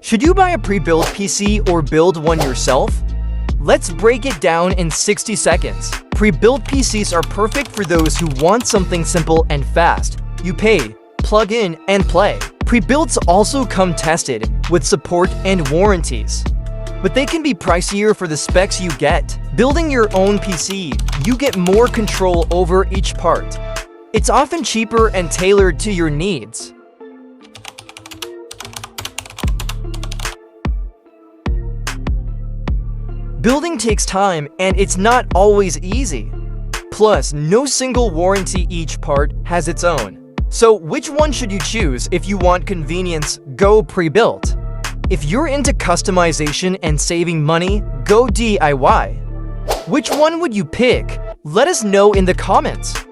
Should you buy a pre-built PC or build one yourself? Let's break it down in 60 seconds. Pre-built PCs are perfect for those who want something simple and fast. You pay, plug in, and play. Pre-builts also come tested with support and warranties, but they can be pricier for the specs you get. Building your own PC, you get more control over each part. It's often cheaper and tailored to your needs. Building takes time and it's not always easy. Plus, no single warranty, each part has its own. So which one should you choose if you want convenience? Go pre-built. If you're into customization and saving money, go DIY. Which one would you pick? Let us know in the comments.